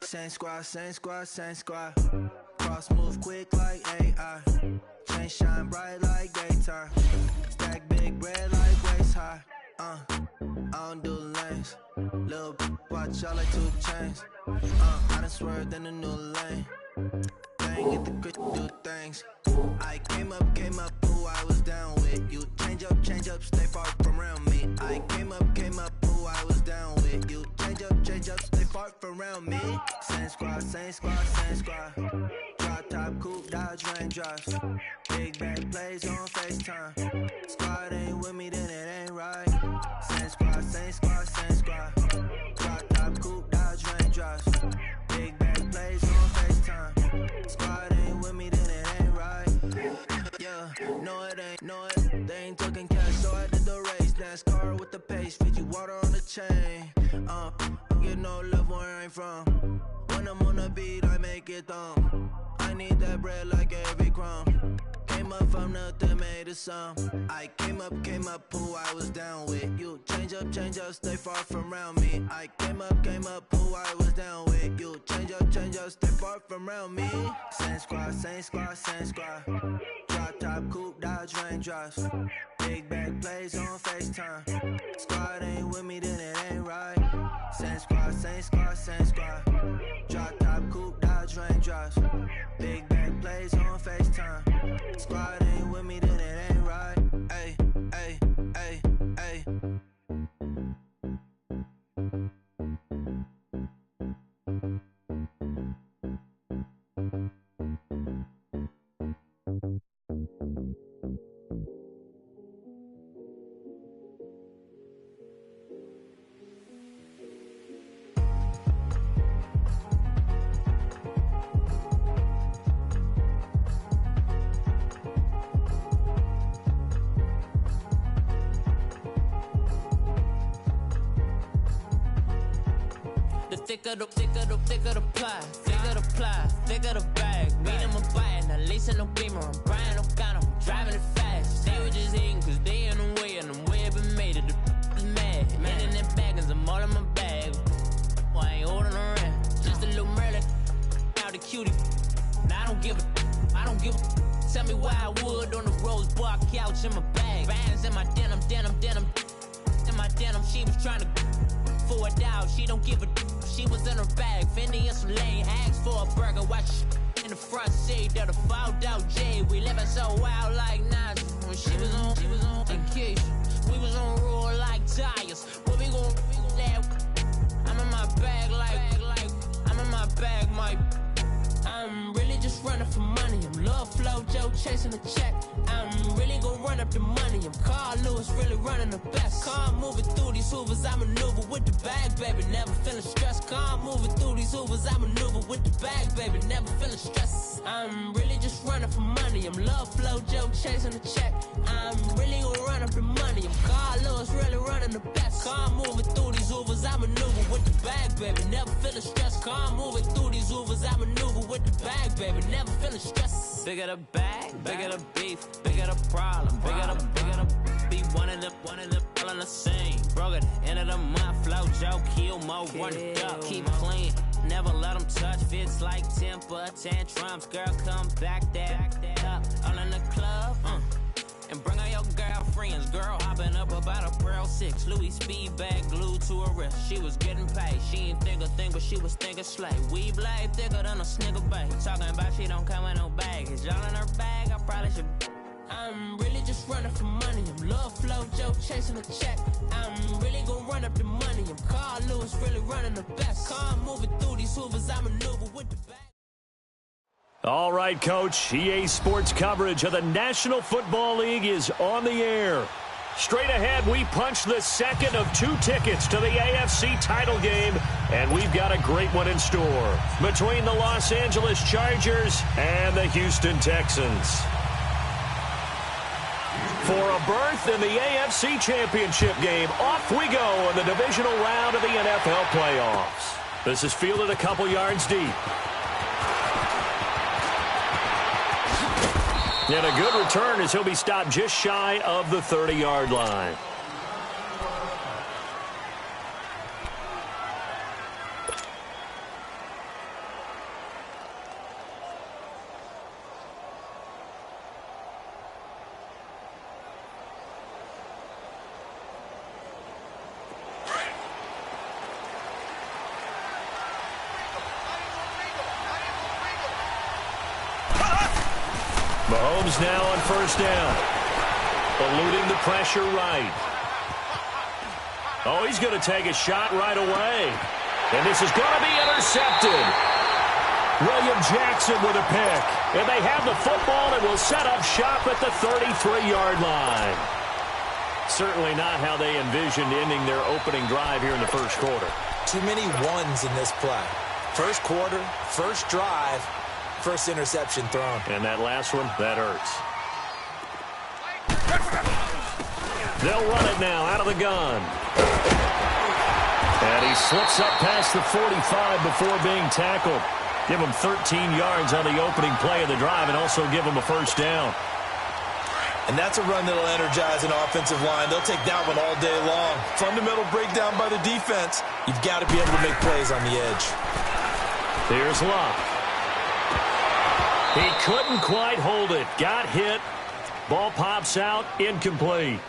Same squad, same squad, same squad. Cross move quick like AI. Chain shine bright like daytime. Stack big bread like waist high. I don't do lanes. Little watch y'all like 2 chains. I done swerved in a new lane. Dang, get the grit, do things. I came up, who I was down with. You change up, stay far from around me. I came up, who I was down with. You change up, stay far from around me. Same squad, same squad, same squad. Drop top, coupe, Dodge raindrops. Big bag plays on FaceTime. Squad ain't with me, then it ain't right. Same squad, same squad, same squad. Drop top, coupe, Dodge raindrops. Big bag plays on FaceTime. Squad ain't with me, then it ain't right. Yeah, no it ain't, no it. They ain't talking cash, so I did the race. NASCAR with the pace, Fiji water on the chain. Get no love where I ain't from. When I'm on the beat, I make it thumb. I need that bread like every crumb. Came up from nothing, made a sum. I came up, who I was down with. You change up, stay far from around me. I came up, who I was down with. You change up, stay far from around me. Same squad, same squad, same squad. Drop top, coupe, Dodge raindrops. Big bag plays on FaceTime. Squad ain't with me, then it ain't right. Same squad, same squad, same squad. Drop top, coupe, Dodge raindrops. Big bag plays on FaceTime. Squad ain't with me, then it ain't right. Ay, ay, ay, ay. Thicker the pie, thicker the bag. Meet them a buy, now leasing no beamer. I'm Brian O'Connor, driving it fast. They were just hating cause they in the way, and the way I've been made it, the is mad. Man in that bag, cause I'm all in my bag. Well, I ain't holding around, just a little Merlin, out the cutie. Now I don't give a, tell me why I would on the rose bar couch in my bag. Bands in my denim, in my denim, she was trying to for a doubt, she don't give a. She was in her bag, Fendi and some lane, asked for a burger, watch in the front seat of the fouled out J. We living so wild like Nas. When she was on vacation, we was on roll like tires. What we gon' that? I'm in my bag like I'm in my bag, my. I'm really just running for money. I'm Love Flow Joe chasing the check. I'm really gon' run up the money. I'm Carl Lewis, really running the best. Car moving through these hoovers, I maneuver with the bag, baby. Never feeling stressed. Car moving through these hoovers, I maneuver with the bag, baby. Never feeling stressed. I'm really just running for money. I'm Love Flow Joe chasing the check. I'm really gon' run up the money. I'm Carl Lewis, really running the best. Car moving through these hoovers, I maneuver with the bag, baby. Never feeling stressed. Car moving through these hoovers, I maneuver with the bag, baby. Never feeling stressed. Bigger the bag, bigger the beef, bigger the problem, bigger the be one of them all on the same. Broke at the end of the month, flow Joe, kill mo, run it up, keep clean. Never let them touch, fits like temper tantrums. Girl, come back that up, all in the club, and bring all your girlfriends. Girl hopping up about a Pearl 6 Louis speed bag glued to her wrist. She was getting paid, she ain't think a thing, but she was thinking slay. We blade thicker than a snicker bag. Talking about she don't come with no baggage. Y'all in her bag, I probably should. I'm really just running for money. I'm Love Flow Joe chasing a check. I'm really gon' run up the money. I'm Carl Lewis, really running the best. Car moving through these hoovers, I maneuver with the bag. All right, Coach. EA Sports coverage of the National Football League is on the air. Straight ahead, we punch the second of 2 tickets to the AFC title game, and we've got a great one in store between the Los Angeles Chargers and the Houston Texans. For a berth in the AFC Championship game, off we go in the divisional round of the NFL playoffs. This is fielded a couple yards deep. And a good return as he'll be stopped just shy of the 30-yard line. Mahomes now on first down. Eluding the pressure right. Oh, he's going to take a shot right away. And this is going to be intercepted. William Jackson with a pick. And they have the football and will set up shop at the 33-yard line. Certainly not how they envisioned ending their opening drive here in the first quarter. Too many ones in this play. First quarter, first drive, first interception thrown. And that last one, that hurts. They'll run it now out of the gun. And he slips up past the 45 before being tackled. Give him 13 yards on the opening play of the drive and also give him a first down. And that's a run that'll energize an offensive line. They'll take that one all day long. Fundamental breakdown by the defense. You've got to be able to make plays on the edge. Here's Luck. He couldn't quite hold it. Got hit. Ball pops out. Incomplete.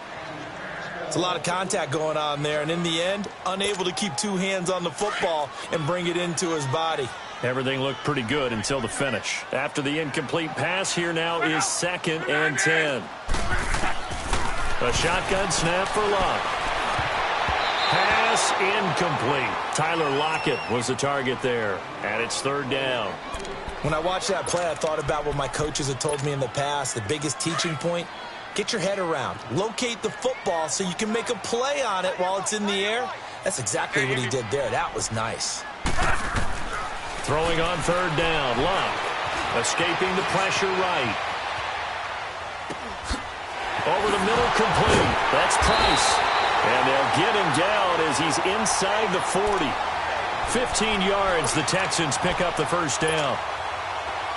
It's a lot of contact going on there. And in the end, unable to keep two hands on the football and bring it into his body. Everything looked pretty good until the finish. After the incomplete pass, here now is 2nd and 10. A shotgun snap for Luck. Pass incomplete. Tyler Lockett was the target there. And it's 3rd down. When I watched that play, I thought about what my coaches had told me in the past. The biggest teaching point, get your head around. Locate the football so you can make a play on it while it's in the air. That's exactly what he did there. That was nice. Throwing on 3rd down. Luck escaping the pressure right. Over the middle, complete. That's Price. And they'll get him down as he's inside the 40. 15 yards, the Texans pick up the first down.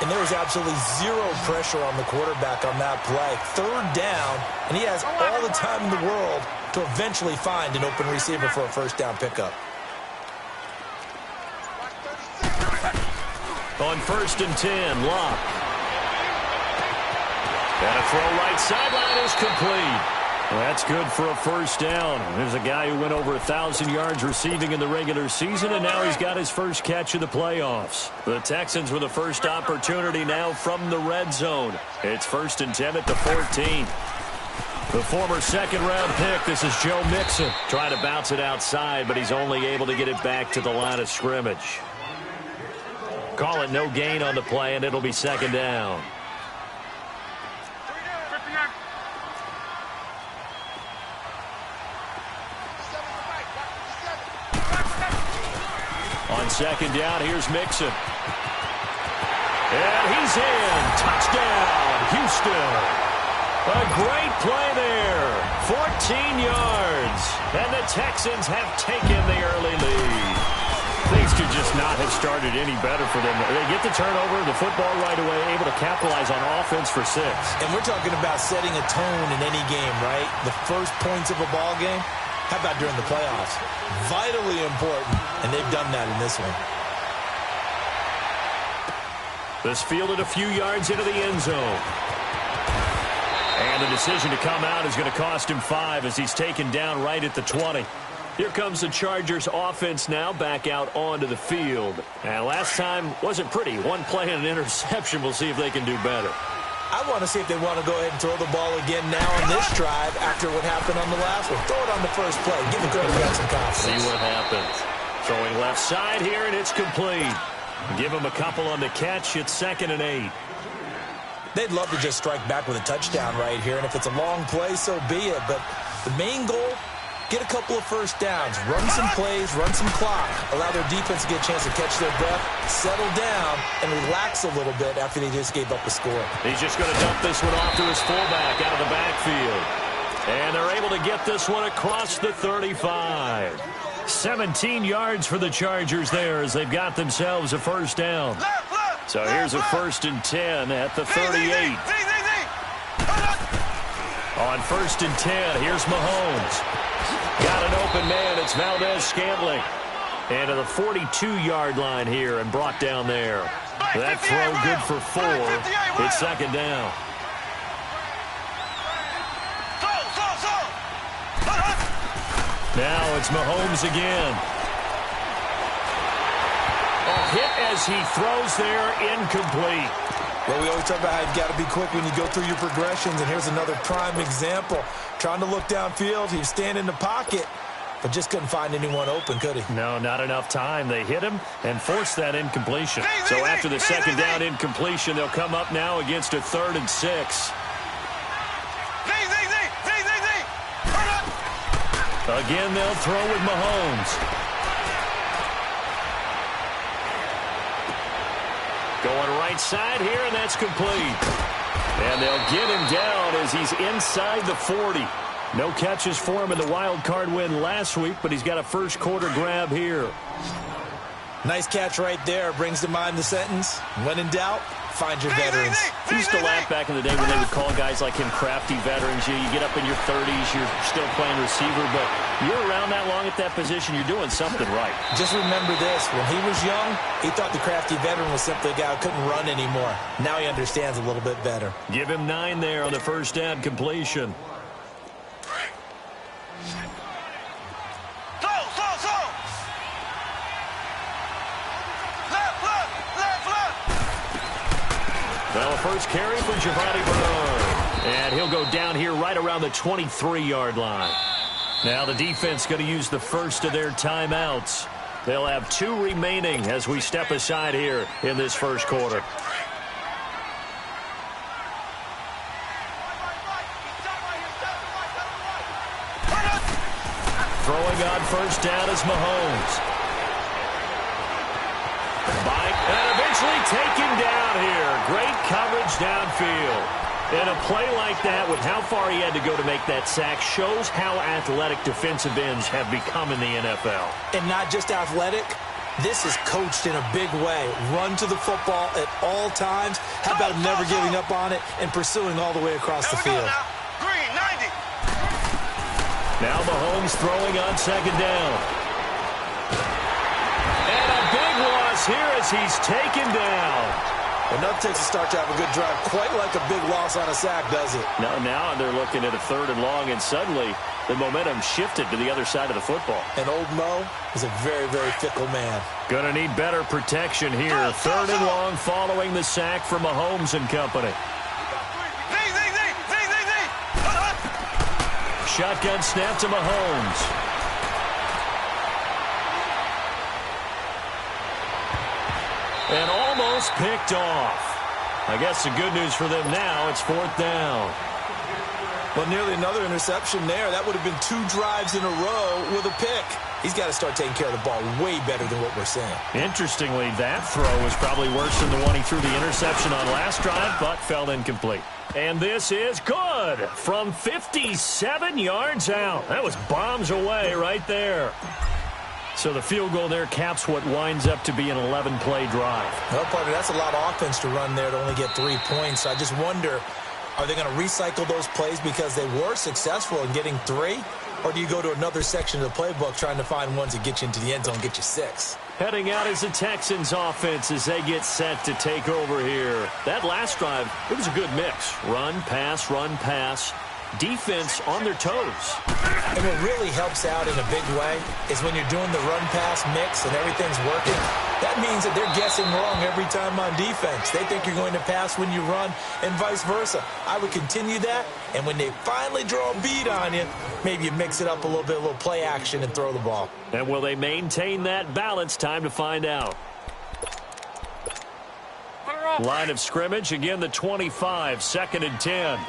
And there was absolutely zero pressure on the quarterback on that play. 3rd down, and he has all the time in the world to eventually find an open receiver for a first down pickup. On 1st and 10, Luck. And a throw right sideline is complete. Well, that's good for a first down. There's a guy who went over 1,000 yards receiving in the regular season, and now he's got his first catch of the playoffs. The Texans with the first opportunity now from the red zone. It's 1st and 10 at the 14. The former 2nd-round pick, this is Joe Mixon. Trying to bounce it outside, but he's only able to get it back to the line of scrimmage. Call it no gain on the play, and it'll be 2nd down. On 2nd down, here's Mixon. And he's in. Touchdown, Houston. A great play there. 14 yards. And the Texans have taken the early lead. Things could just not have started any better for them. They get the turnover, the football right away, able to capitalize on offense for 6. And we're talking about setting a tone in any game, right? The first points of a ball game. How about during the playoffs? Vitally important, and they've done that in this one. This fielded a few yards into the end zone. And the decision to come out is going to cost him 5 as he's taken down right at the 20. Here comes the Chargers offense now back out onto the field. And last time wasn't pretty. One play and an interception. We'll see if they can do better. I want to see if they want to go ahead and throw the ball again now on this drive after what happened on the last one. Throw it on the first play. Give the quarterback some confidence. See what happens. Throwing left side here, and it's complete. Give him a couple on the catch. It's 2nd and 8. They'd love to just strike back with a touchdown right here, and if it's a long play, so be it. But the main goal, get a couple of first downs, run some plays, run some clock, allow their defense to get a chance to catch their breath, settle down, and relax a little bit after they just gave up a score. He's just going to dump this one off to his fullback out of the backfield. And they're able to get this one across the 35. 17 yards for the Chargers there as they've got themselves a first down. So here's a 1st and 10 at the 38. On 1st and 10, here's Mahomes. Got an open man. It's Valdez-Scantling. And to the 42-yard line here and brought down there. That throw good for 4. It's 2nd down. Now it's Mahomes again. A hit as he throws there, incomplete. Well, we always talk about how you've got to be quick when you go through your progressions, and here's another prime example. Trying to look downfield, he was standing in the pocket, but just couldn't find anyone open, could he? No, not enough time. They hit him and forced that incompletion. So after the second down incompletion, they'll come up now against a 3rd and 6. Again, they'll throw with Mahomes. Going right side here, and that's complete. And they'll get him down as he's inside the 40. No catches for him in the wild card win last week, but he's got a first quarter grab here. Nice catch right there. Brings to mind the sentence, when in doubt, find your veterans. We used to laugh back in the day when they would call guys like him crafty veterans. You get up in your 30s, you're still playing receiver, but you're around that long at that position, you're doing something right. Just remember this. When he was young, he thought the crafty veteran was simply a guy who couldn't run anymore. Now he understands a little bit better. Give him 9 there on the first down completion. Well, first carry for Giovanni Bernard. And he'll go down here right around the 23-yard line. Now the defense going to use the first of their timeouts. They'll have 2 remaining as we step aside here in this first quarter. Throwing on first down is Mahomes. And eventually taken down here. Great coverage downfield. And a play like that with how far he had to go to make that sack shows how athletic defensive ends have become in the NFL. And not just athletic. This is coached in a big way. Run to the football at all times. How about never giving up on it and pursuing all the way across the field? Green, 90. Now Mahomes throwing on second down. And a big loss here as he's taken down. Enough takes a start to have a good drive. Quite like a big loss on a sack, does it? Now they're looking at a 3rd and long, and suddenly the momentum shifted to the other side of the football. And old Mo is a very, very fickle man. Going to need better protection here. 3rd and long following the sack from Mahomes and company. Shotgun snap to Mahomes. And almost picked off. I guess the good news for them now, it's 4th down. Well, nearly another interception there. That would have been 2 drives in a row with a pick. He's got to start taking care of the ball way better than what we're seeing. Interestingly, that throw was probably worse than the one he threw the interception on last drive, but fell incomplete. And this is good from 57 yards out. That was bombs away right there. So the field goal there caps what winds up to be an 11-play drive. Well, partner, that's a lot of offense to run there to only get 3 points. So I just wonder, are they going to recycle those plays because they were successful in getting 3? Or do you go to another section of the playbook trying to find ones that get you into the end zone and get you 6? Heading out is the Texans offense as they get set to take over here. That last drive, it was a good mix. Run, pass. Defense on their toes. And what really helps out in a big way is when you're doing the run-pass mix and everything's working, that means that they're guessing wrong every time on defense. They think you're going to pass when you run and vice versa. I would continue that, and when they finally draw a bead on you, maybe you mix it up a little bit, a little play action, and throw the ball. And will they maintain that balance? Time to find out. Line of scrimmage, again the 25, 2nd and 10.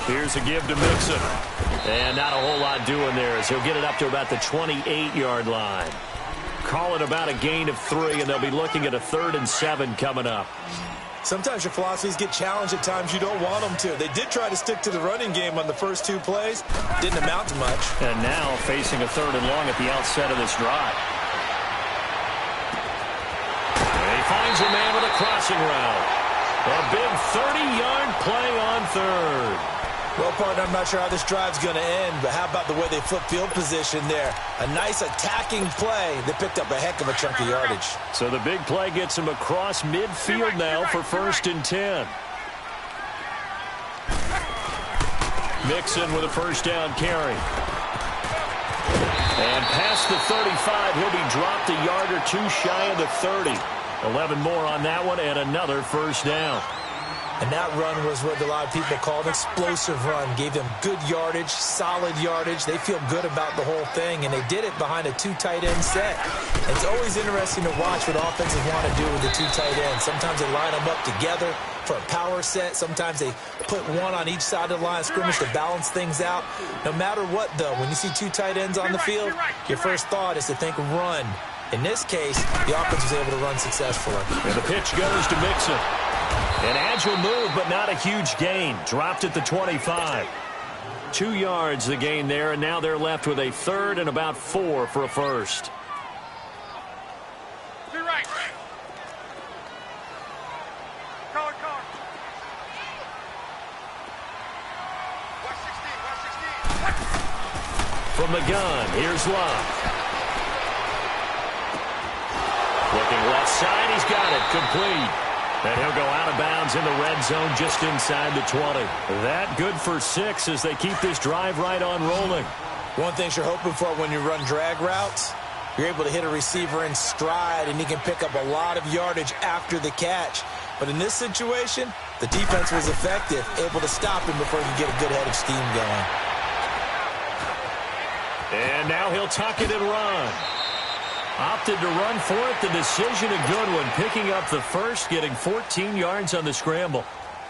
Here's a give to Mixon. And not a whole lot doing there as he'll get it up to about the 28-yard line. Call it about a gain of 3, and they'll be looking at a 3rd and 7 coming up. Sometimes your philosophies get challenged at times you don't want them to. They did try to stick to the running game on the first 2 plays. Didn't amount to much. And now facing a 3rd and long at the outset of this drive. And he finds a man with a crossing route. A big 30-yard play on 3rd. Well, partner, I'm not sure how this drive's going to end, but how about the way they flip field position there? A nice attacking play. They picked up a heck of a chunk of yardage. So the big play gets them across midfield now for 1st and 10. Mixon with a first down carry. And past the 35. He'll be dropped a yard or two shy of the 30. 11 more on that one and another first down. And that run was what a lot of people call an explosive run. Gave them good yardage, solid yardage. They feel good about the whole thing, and they did it behind a two tight end set. It's always interesting to watch what offenses want to do with the two tight ends. Sometimes they line them up together for a power set. Sometimes they put one on each side of the line of scrimmage to balance things out. No matter what, though, when you see two tight ends on the field, your first thought is to think run. In this case, the offense was able to run successfully. And the pitch goes to Mixon. An agile move, but not a huge gain. Dropped at the 25. 2 yards the gain there, and now they're left with a third and about 4 for a first. Be right. Color. Watch 16. From the gun, here's Love. Looking left side, he's got it. Complete. And he'll go out of bounds in the red zone just inside the 20. That good for 6 as they keep this drive right on rolling. One thing you're hoping for when you run drag routes, you're able to hit a receiver in stride, and he can pick up a lot of yardage after the catch. But in this situation, the defense was effective, able to stop him before he could get a good head of steam going. And now he'll tuck it and run. Opted to run for it. The decision, a good one. Picking up the first, getting 14 yards on the scramble.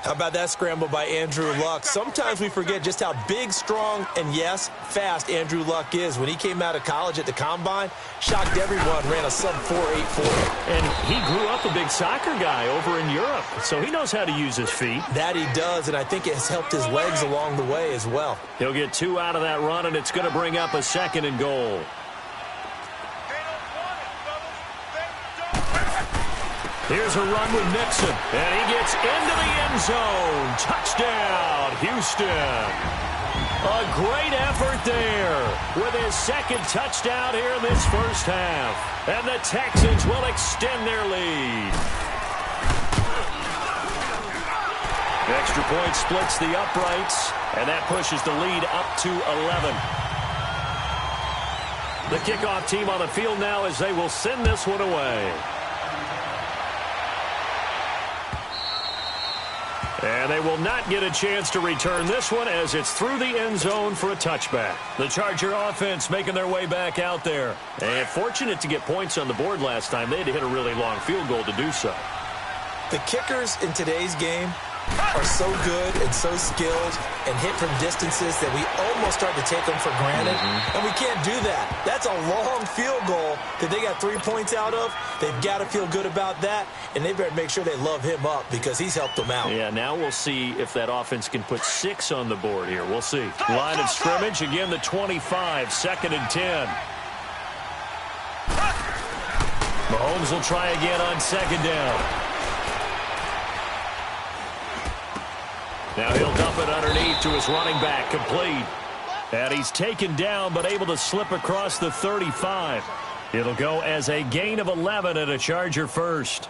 How about that scramble by Andrew Luck? Sometimes we forget just how big, strong, and, yes, fast Andrew Luck is. When he came out of college at the Combine, shocked everyone, ran a sub-4.8 40. And he grew up a big soccer guy over in Europe, so he knows how to use his feet. That he does, and I think it has helped his legs along the way as well. He'll get 2 out of that run, and it's going to bring up a 2nd and goal. Here's a run with Mixon, and he gets into the end zone. Touchdown, Houston. A great effort there with his 2nd touchdown here in this first half. And the Texans will extend their lead. The extra point splits the uprights, and that pushes the lead up to 11. The kickoff team on the field now as they will send this one away. And they will not get a chance to return this one as it's through the end zone for a touchback. The Charger offense making their way back out there. And fortunate to get points on the board last time. They had to hit a really long field goal to do so. The kickers in today's game are so good and so skilled and hit from distances that we almost start to take them for granted. And we can't do that. That's a long field goal that they got 3 points out of. They've got to feel good about that, and they better make sure they love him up because he's helped them out. Yeah, now we'll see if that offense can put 6 on the board here. We'll see. Line of scrimmage, again the 25, 2nd and 10. Mahomes will try again on 2nd down. Now he'll dump it underneath to his running back, complete. And he's taken down but able to slip across the 35. It'll go as a gain of 11 and a Charger first.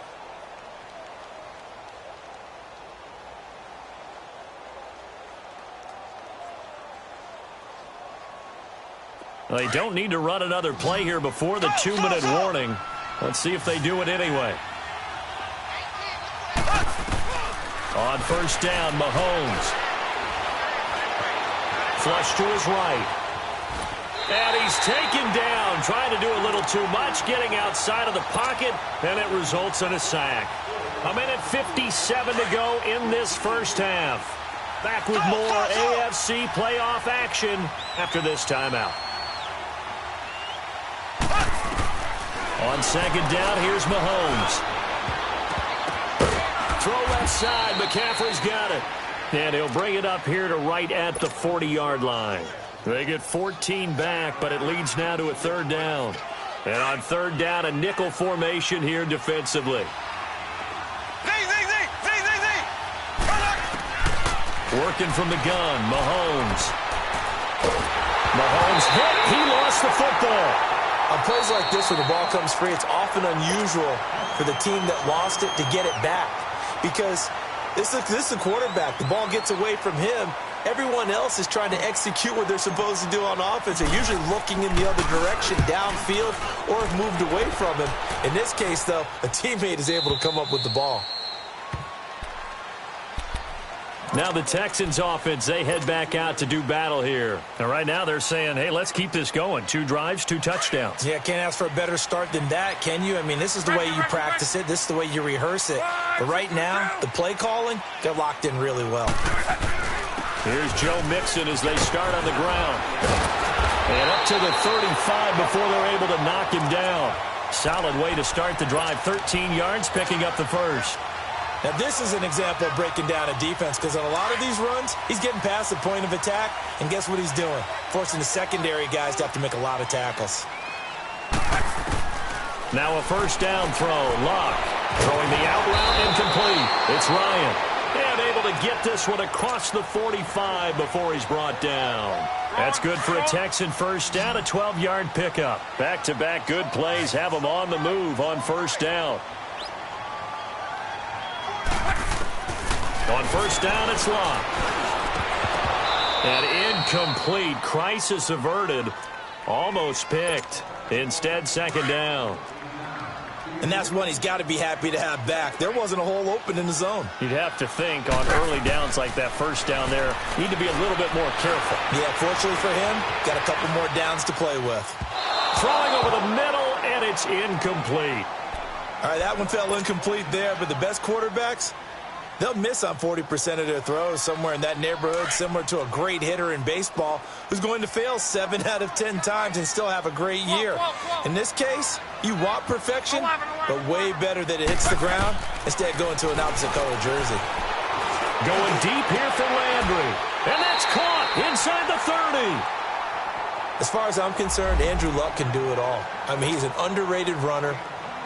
They don't need to run another play here before the 2-minute warning. Let's see if they do it anyway. On first down, Mahomes. Flush to his right. And he's taken down, trying to do a little too much, getting outside of the pocket, and it results in a sack. 1:57 to go in this first half. Back with more AFC playoff action after this timeout. On 2nd down, here's Mahomes. Throw left side, McCaffrey's got it. And he'll bring it up here to right at the 40-yard line. They get 14 back, but it leads now to a 3rd down. And on 3rd down, a nickel formation here defensively. Working from the gun, Mahomes. Mahomes hit. He lost the football. On plays like this where the ball comes free, it's often unusual for the team that lost it to get it back. Because this is the quarterback. The ball gets away from him, everyone else is trying to execute what they're supposed to do on offense. They're usually looking in the other direction, downfield, or have moved away from him. In this case, though, a teammate is able to come up with the ball. Now the Texans offense, they head back out to do battle here. And right now they're saying, hey, let's keep this going. 2 drives, 2 touchdowns. Yeah, can't ask for a better start than that, can you? I mean, this is the way you practice it. This is the way you rehearse it. But right now, the play calling, they're locked in really well. Here's Joe Mixon as they start on the ground. And up to the 35 before they're able to knock him down. Solid way to start the drive. 13 yards, picking up the first. Now, this is an example of breaking down a defense because on a lot of these runs, he's getting past the point of attack, and guess what he's doing? Forcing the secondary guys to have to make a lot of tackles. Now a first down throw. Locke throwing the out route incomplete. It's Ryan. And able to get this one across the 45 before he's brought down. That's good for a Texan first down, a 12-yard pickup. Back-to-back good plays have them on the move on first down. On first down, it's Locke. And incomplete. Crisis averted. Almost picked. Instead, second down. And that's one he's got to be happy to have back. There wasn't a hole open in the zone. You'd have to think on early downs like that first down there, need to be a little bit more careful. Yeah, fortunately for him, got a couple more downs to play with. Throwing over the middle, and it's incomplete. All right, that one fell incomplete there, but the best quarterbacks, they'll miss on 40% of their throws, somewhere in that neighborhood, similar to a great hitter in baseball who's going to fail 7 out of 10 times and still have a great year. In this case, you want perfection, but way better that it hits the ground instead of going to an opposite color jersey. Going deep here for Landry, and that's caught inside the 30. As far as I'm concerned, Andrew Luck can do it all. I mean, he's an underrated runner,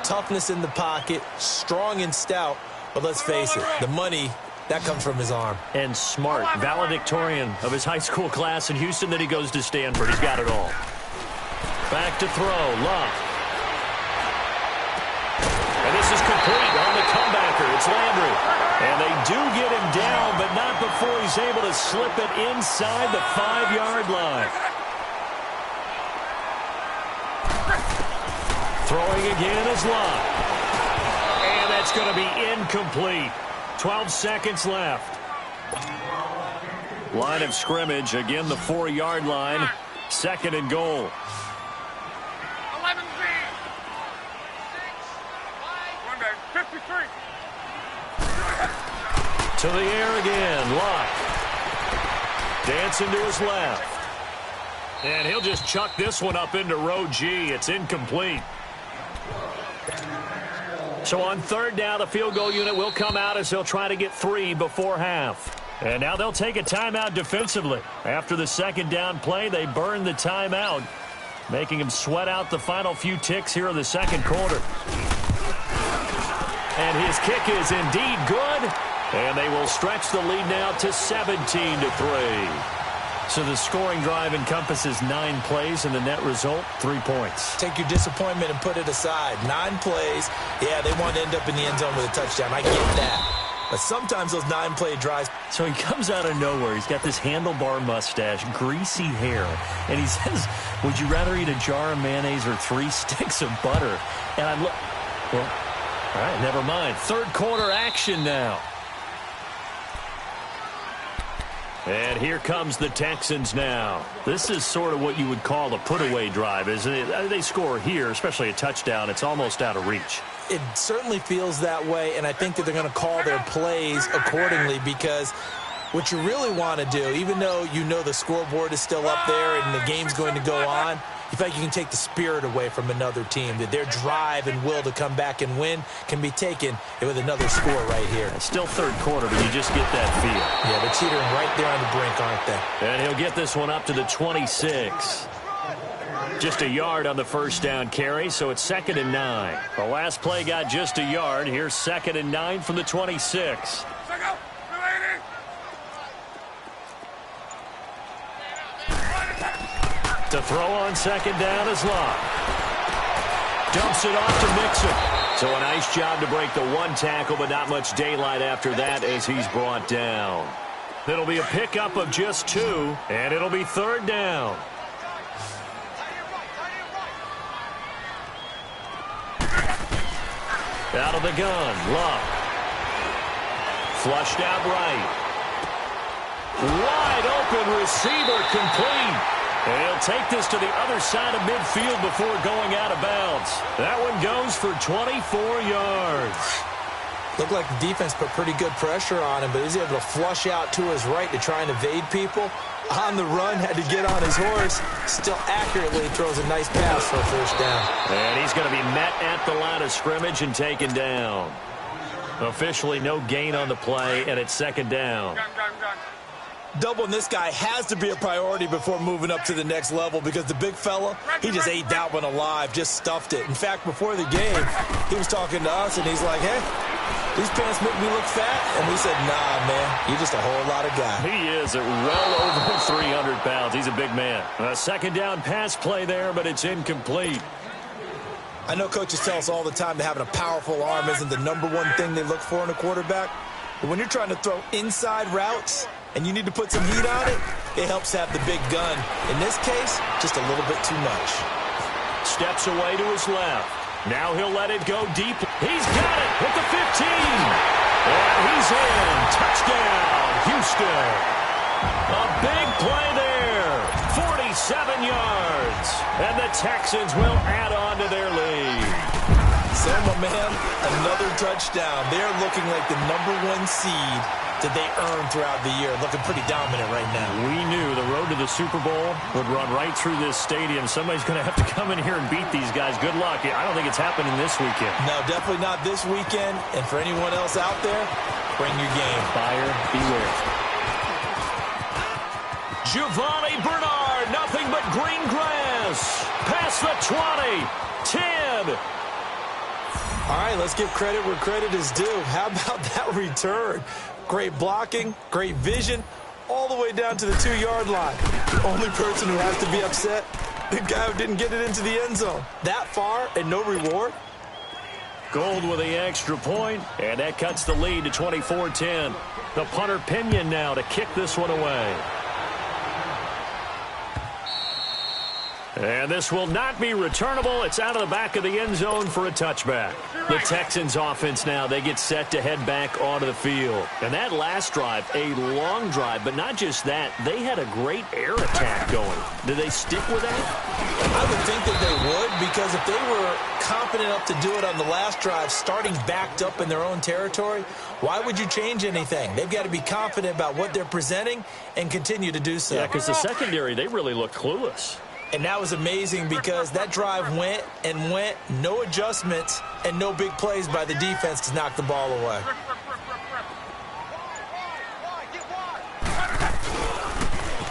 toughness in the pocket, strong and stout. But let's face it, the money, that comes from his arm. And smart, valedictorian of his high school class in Houston, then he goes to Stanford. He's got it all. Back to throw, Luck. And this is complete on the comebacker. It's Landry. And they do get him down, but not before he's able to slip it inside the 5-yard line. Throwing again is Luck. It's going to be incomplete. 12 seconds left. Line of scrimmage, again the 4-yard line. Second and goal. 11 53. To the air again, Luck. Dancing to his left. And he'll just chuck this one up into row G. It's incomplete. So on third down, the field goal unit will come out as they'll try to get 3 before half. And now they'll take a timeout defensively. After the second down play, they burn the timeout, making them sweat out the final few ticks here in the second quarter. And his kick is indeed good. And they will stretch the lead now to 17-3. So the scoring drive encompasses 9 plays, and the net result, 3 points. Take your disappointment and put it aside. 9 plays. Yeah, they want to end up in the end zone with a touchdown. I get that. But sometimes those 9-play drives. So he comes out of nowhere. He's got this handlebar mustache, greasy hair. And he says, would you rather eat a jar of mayonnaise or 3 sticks of butter? And I'm well, all right, never mind. Third quarter action now. And here comes the Texans now. This is sort of what you would call a put-away drive, isn't it? They score here, especially a touchdown. It's almost out of reach. It certainly feels that way, and I think that they're going to call their plays accordingly because what you really want to do, even though you know the scoreboard is still up there and the game's going to go on, you feel like you can take the spirit away from another team, that their drive and will to come back and win can be taken with another score right here. It's still third quarter, but you just get that feel. Yeah, they're teetering right there on the brink, aren't they? And he'll get this one up to the 26. Just a yard on the first down carry, so it's 2nd and 9. The last play got just a yard. Here's 2nd and 9 from the 26. To throw on second down is Locke. Dumps it off to Mixon. So a nice job to break the 1 tackle, but not much daylight after that as he's brought down. It'll be a pickup of just 2, and it'll be 3rd down. Out of the gun, Luck. Flushed out right. Wide open receiver, complete. And he'll take this to the other side of midfield before going out of bounds. That one goes for 24 yards. Looked like the defense put pretty good pressure on him, but he was able to flush out to his right to try and evade people. On the run, had to get on his horse. Still accurately throws a nice pass for a 1st down. And he's going to be met at the line of scrimmage and taken down. Officially no gain on the play, and it's 2nd down. Doubling this guy has to be a priority before moving up to the next level because the big fella, he just ate that one alive, just stuffed it. In fact, before the game, he was talking to us, and he's like, hey, these pants make me look fat. And we said, nah, man, you're just a whole lot of guy. He is at well over 300 pounds. He's a big man. A 2nd down pass play there, but it's incomplete. I know coaches tell us all the time that having a powerful arm isn't the #1 thing they look for in a quarterback. But when you're trying to throw inside routes and you need to put some heat on it, it helps have the big gun. In this case, just a little bit too much. Steps away to his left. Now he'll let it go deep. He's got it at the 15. And he's in. Touchdown, Houston. A big play there. 47 yards. And the Texans will add on to their lead. So, my man, another touchdown. They're looking like the #1 seed that they earned throughout the year. Looking pretty dominant right now. We knew the road to the Super Bowl would run right through this stadium. Somebody's going to have to come in here and beat these guys. Good luck. I don't think it's happening this weekend. No, definitely not this weekend. And for anyone else out there, bring your game. Buyer beware. Giovanni Bernard, nothing but green grass. Past the 20, 10. All right, let's give credit where credit is due. How about that return? Great blocking, great vision, all the way down to the 2-yard line. The only person who has to be upset, the guy who didn't get it into the end zone. That far and no reward? Gold with the extra point, and that cuts the lead to 24-10. The punter Pinion now to kick this one away. And this will not be returnable. It's out of the back of the end zone for a touchback. The Texans offense now, they get set to head back onto the field. And that last drive, a long drive, but not just that, they had a great air attack going. Did they stick with that? I would think that they would, because if they were confident enough to do it on the last drive, starting backed up in their own territory, why would you change anything? They've got to be confident about what they're presenting and continue to do so. Yeah, because the secondary, they really look clueless. And that was amazing because that drive went and went, no adjustments, and no big plays by the defense to knock the ball away.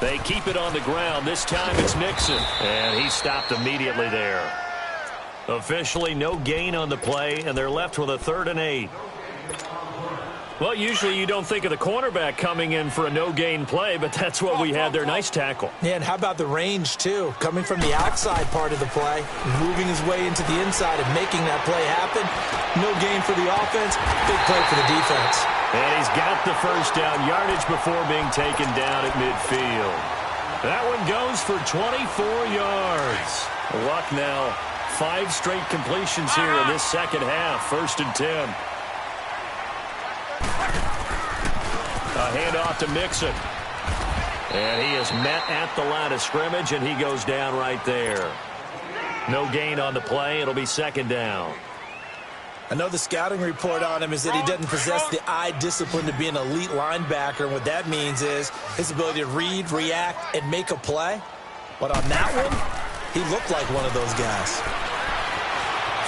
They keep it on the ground. This time it's Nixon. And he stopped immediately there. Officially no gain on the play, and they're left with a 3rd and 8. Well, usually you don't think of the cornerback coming in for a no-gain play, but that's what we had there. Nice tackle. Yeah, and how about the range, too? Coming from the outside part of the play, moving his way into the inside and making that play happen. No gain for the offense, big play for the defense. And he's got the 1st down yardage before being taken down at midfield. That one goes for 24 yards. Luck now, 5 straight completions here in this second half. 1st and 10. A handoff to Mixon. And he is met at the line of scrimmage, and he goes down right there. No gain on the play. It'll be 2nd down. I know the scouting report on him is that he doesn't possess the eye discipline to be an elite linebacker. And what that means is his ability to read, react, and make a play. But on that one, he looked like one of those guys.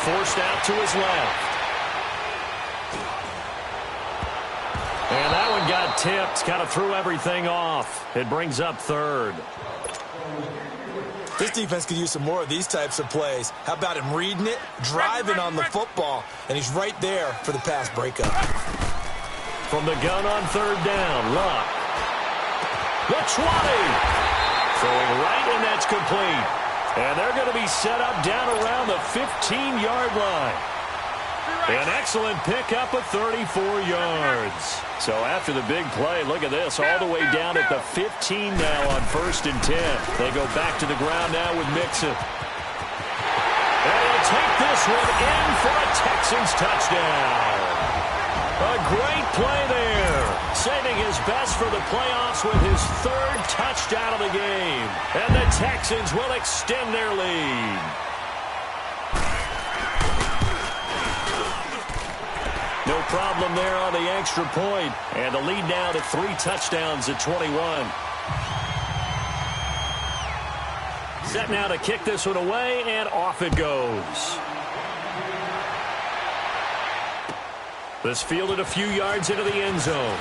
Forced out to his left. And that one got tipped. Kind of threw everything off. It brings up 3rd. This defense could use some more of these types of plays. How about him reading it, driving on the football, and he's right there for the pass breakup. From the gun on 3rd down, Luck. The 20. Throwing right, and that's complete. And they're going to be set up down around the 15-yard line. An excellent pickup of 34 yards. So after the big play, look at this, all the way down at the 15 now on 1st and 10. They go back to the ground now with Mixon. And they'll take this one in for a Texans touchdown. A great play there, saving his best for the playoffs with his 3rd touchdown of the game. And the Texans will extend their lead. No problem there on the extra point. And the lead now to 3 touchdowns at 21. Set now to kick this one away, and off it goes. This fielded a few yards into the end zone.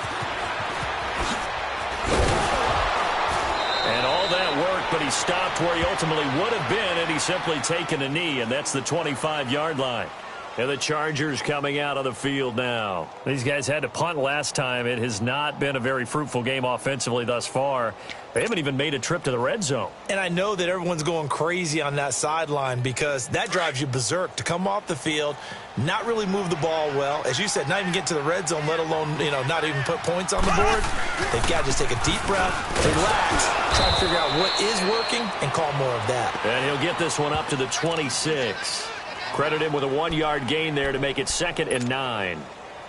And all that work, but he stopped where he ultimately would have been had he simply taken a knee, and that's the 25-yard line. And the Chargers coming out of the field now. These guys had to punt last time. It has not been a very fruitful game offensively thus far. They haven't even made a trip to the red zone. And I know that everyone's going crazy on that sideline because that drives you berserk to come off the field, not really move the ball well. As you said, not even get to the red zone, let alone, not even put points on the board. They've got to just take a deep breath, relax, try to figure out what is working, and call more of that. And he'll get this one up to the 26. Credit him with a 1-yard gain there to make it 2nd and 9.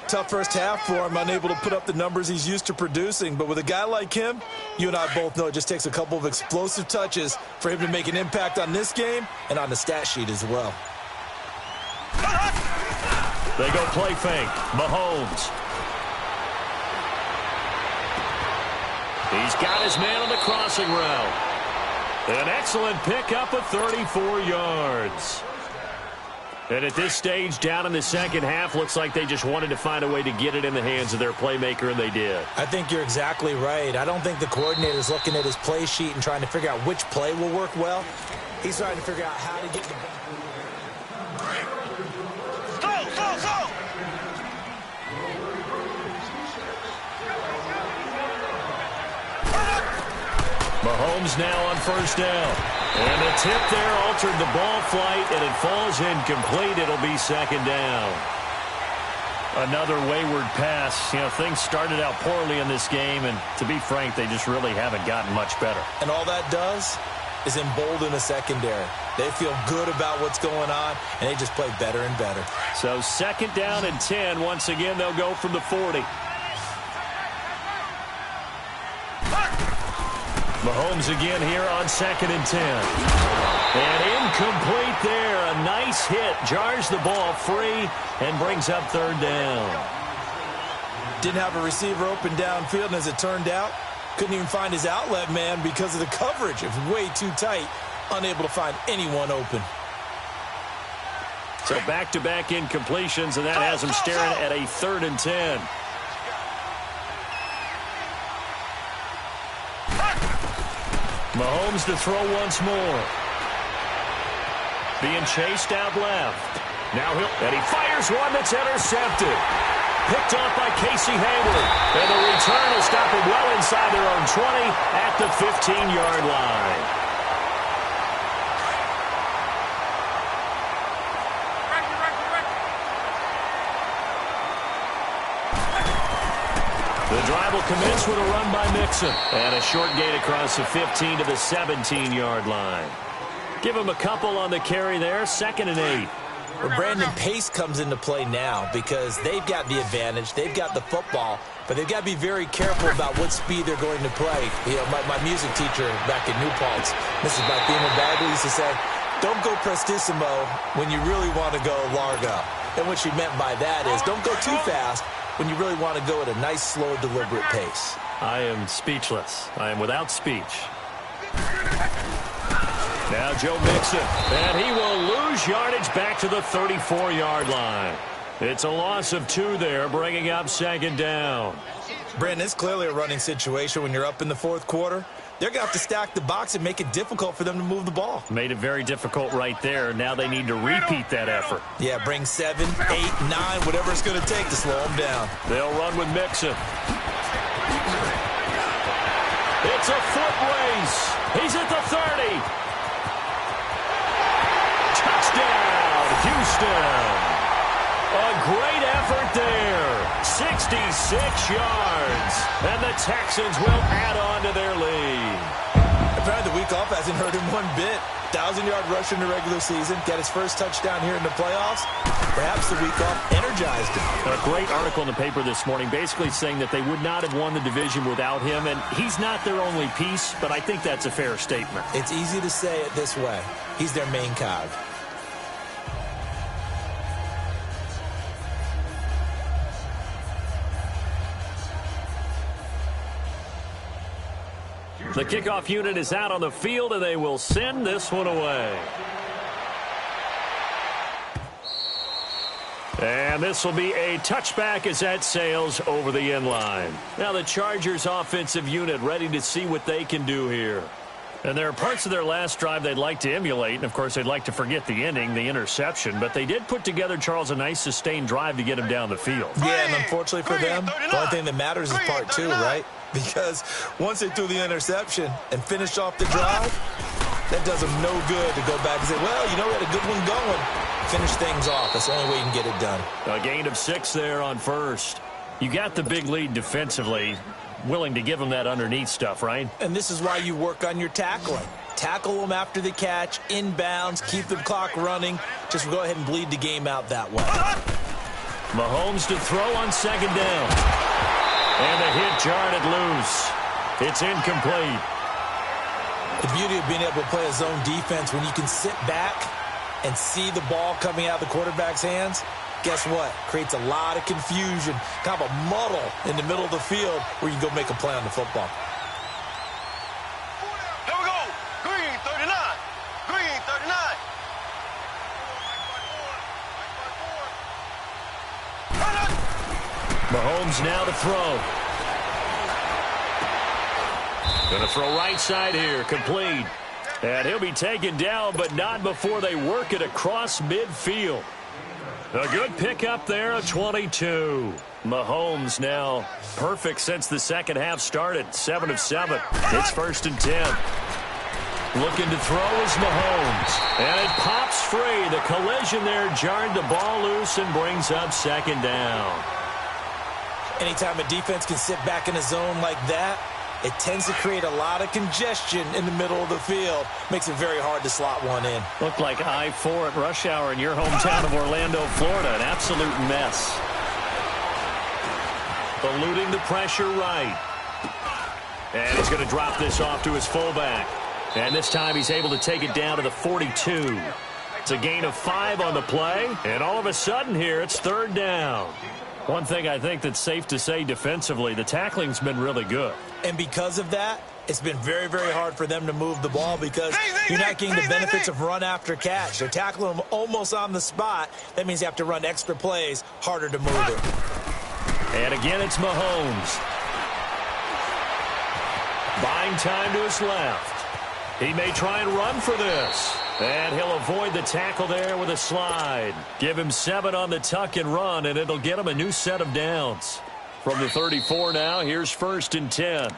Tough first half for him, unable to put up the numbers he's used to producing. But with a guy like him, you and I both know it just takes a couple of explosive touches for him to make an impact on this game and on the stat sheet as well. They go play fake. Mahomes. He's got his man on the crossing route. An excellent pickup of 34 yards. And at this stage, down in the second half, looks like they just wanted to find a way to get it in the hands of their playmaker, and they did. I think you're exactly right. I don't think the coordinator's looking at his play sheet and trying to figure out which play will work well. He's trying to figure out how to get the ball. Go! Mahomes now on 1st down. And the tip there altered the ball flight, and it falls incomplete. It'll be 2nd down. Another wayward pass. Things started out poorly in this game, and to be frank, they just really haven't gotten much better. And all that does is embolden the secondary. They feel good about what's going on, and they just play better and better. So 2nd down and 10. Once again, they'll go from the 40. Mahomes again here on 2nd and 10. And incomplete there. A nice hit. Jars the ball free and brings up 3rd down. Didn't have a receiver open downfield, and as it turned out, couldn't even find his outlet man because of the coverage. It was way too tight. Unable to find anyone open. So back-to-back incompletions, and that has him staring at a 3rd and 10. Mahomes to throw once more. Being chased out left. Now he fires one that's intercepted. Picked off by Casey Hayward. And the return will stop him well inside their own 20 at the 15-yard line. The drive will commence with a run by Mixon. And a short gain across the 15 to the 17-yard line. Give him a couple on the carry there. 2nd and 8. Well, Brandon, pace comes into play now because they've got the advantage. They've got the football, but they've got to be very careful about what speed they're going to play. My music teacher back in New Paltz, Mrs. Bathema Bagley, used to say, don't go prestissimo when you really want to go largo. And what she meant by that is don't go too fast when you really want to go at a nice, slow, deliberate pace. I am speechless. I am without speech. Now Joe Mixon, and he will lose yardage back to the 34-yard line. It's a loss of 2 there, bringing up 2nd down. Brandon, it's clearly a running situation when you're up in the 4th quarter. They're going to have to stack the box and make it difficult for them to move the ball. Made it very difficult right there. Now they need to repeat that effort. Yeah, bring 7, 8, 9, whatever it's going to take to slow them down. They'll run with Mixon. It's a foot race. He's at the 30. Touchdown, Houston. A great effort there. 66 yards. And the Texans will add on to their lead. Apparently the week off hasn't hurt him one bit. 1,000-yard rush in the regular season. Got his first touchdown here in the playoffs. Perhaps the week off energized him. A great article in the paper this morning basically saying that they would not have won the division without him. And he's not their only piece, but I think that's a fair statement. It's easy to say it this way. He's their main cog. The kickoff unit is out on the field, and they will send this one away. And this will be a touchback as that sails over the end line. Now the Chargers offensive unit ready to see what they can do here. And there are parts of their last drive they'd like to emulate. And, of course, they'd like to forget the ending, the interception. But they did put together, Charles, a nice sustained drive to get him down the field. Yeah, and unfortunately for them, the only thing that matters is part two, right? Because once they threw the interception and finished off the drive, that does them no good to go back and say, well, you know, we had a good one going. Finish things off. That's the only way you can get it done. A gain of 6 there on first. You got the big lead defensively. Willing to give them that underneath stuff, right? And this is why you work on your tackling. Tackle them after the catch, inbounds, keep the clock running. Just go ahead and bleed the game out that way. Mahomes to throw on second down. And the hit jarred it loose. It's incomplete. The beauty of being able to play a zone defense when you can sit back and see the ball coming out of the quarterback's hands, guess what? Creates a lot of confusion, kind of a muddle in the middle of the field where you can go make a play on the football. Here we go. Green 39. Green 39. Mahomes now to throw. Going to throw right side here, complete. And he'll be taken down, but not before they work it across midfield. A good pickup there of 22. Mahomes now perfect since the second half started. 7 of 7. It's 1st and 10. Looking to throw is Mahomes. And it pops free. The collision there jarred the ball loose and brings up second down. Anytime a defense can sit back in a zone like that, it tends to create a lot of congestion in the middle of the field. Makes it very hard to slot one in. Looked like I-4 at rush hour in your hometown of Orlando, Florida. An absolute mess. Eluding the pressure right. And he's going to drop this off to his fullback. And this time he's able to take it down to the 42. It's a gain of 5 on the play. And all of a sudden here, it's 3rd down. One thing I think that's safe to say defensively, the tackling's been really good. And because of that, it's been very, very hard for them to move the ball because you're not getting the benefits of run after catch. They're tackling them almost on the spot. That means you have to run extra plays, harder to move it. And again, it's Mahomes. Buying time to his left. He may try and run for this. And he'll avoid the tackle there with a slide. Give him 7 on the tuck and run, and it'll get him a new set of downs. From the 34 now, here's 1st and 10.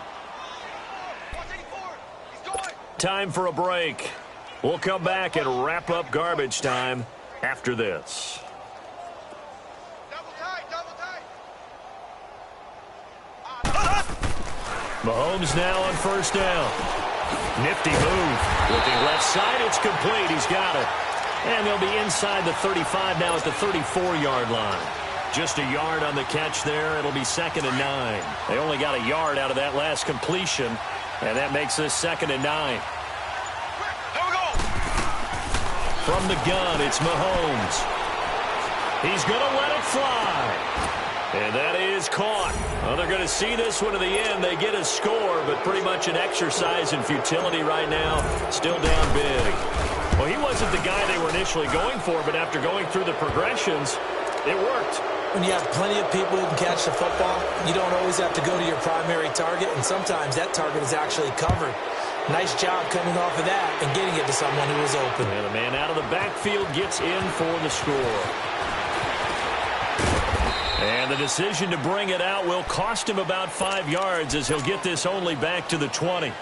Time for a break. We'll come back and wrap up garbage time after this. Mahomes now on 1st down. Nifty move. Looking left side, it's complete. He's got it. And they'll be inside the 35 now at the 34-yard line. Just a yard on the catch there. It'll be 2nd and 9. They only got a yard out of that last completion, and that makes this 2nd and 9. From the gun, it's Mahomes. He's going to let it fly. And that is caught. Well, they're going to see this one to the end. They get a score, but pretty much an exercise in futility right now. Still down big. Well, he wasn't the guy they were initially going for, but after going through the progressions, it worked. When you have plenty of people who can catch the football, you don't always have to go to your primary target, and sometimes that target is actually covered. Nice job coming off of that and getting it to someone who was open. And the man out of the backfield gets in for the score. And the decision to bring it out will cost him about 5 yards as he'll get this only back to the 20.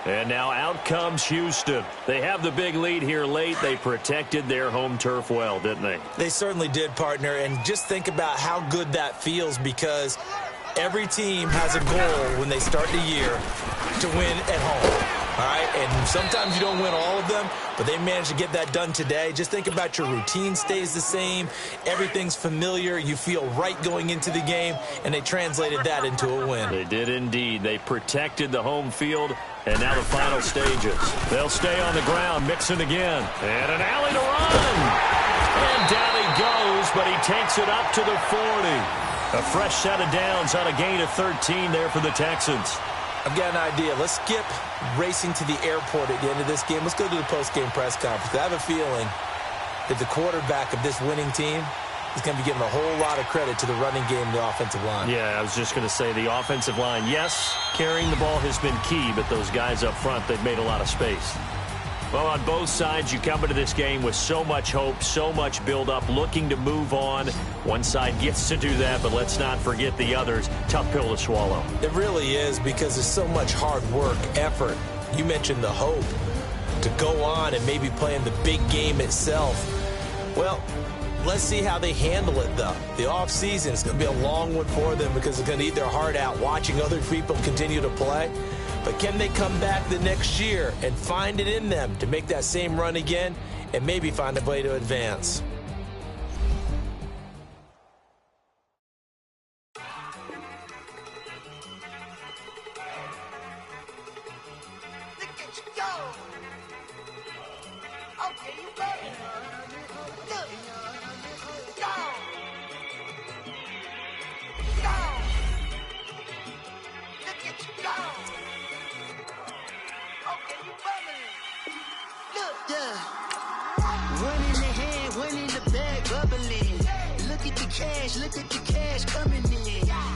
And now out comes Houston. They have the big lead here late. They protected their home turf well, didn't they? They certainly did, partner. And just think about how good that feels, because every team has a goal when they start the year to win at home. All right, and sometimes you don't win all of them, but they managed to get that done today. Just think about your routine stays the same. Everything's familiar. You feel right going into the game, and they translated that into a win. They did indeed. They protected the home field, and now the final stages. They'll stay on the ground, mixing again. And an alley to run. And down he goes, but he takes it up to the 40. A fresh set of downs on a gain of 13 there for the Texans. I've got an idea. Let's skip racing to the airport at the end of this game. Let's go to the post-game press conference. I have a feeling that the quarterback of this winning team is going to be giving a whole lot of credit to the running game and the offensive line. Yeah, I was just going to say the offensive line, yes, carrying the ball has been key, but those guys up front, they've made a lot of space. Well, on both sides, you come into this game with so much hope, so much build-up, looking to move on. One side gets to do that, but let's not forget the others. Tough pill to swallow. It really is, because there's so much hard work, effort. You mentioned the hope to go on and maybe play in the big game itself. Well, let's see how they handle it, though. The offseason is going to be a long one for them, because they're going to eat their heart out watching other people continue to play. But can they come back the next year and find it in them to make that same run again and maybe find a way to advance? Look at the cash coming in.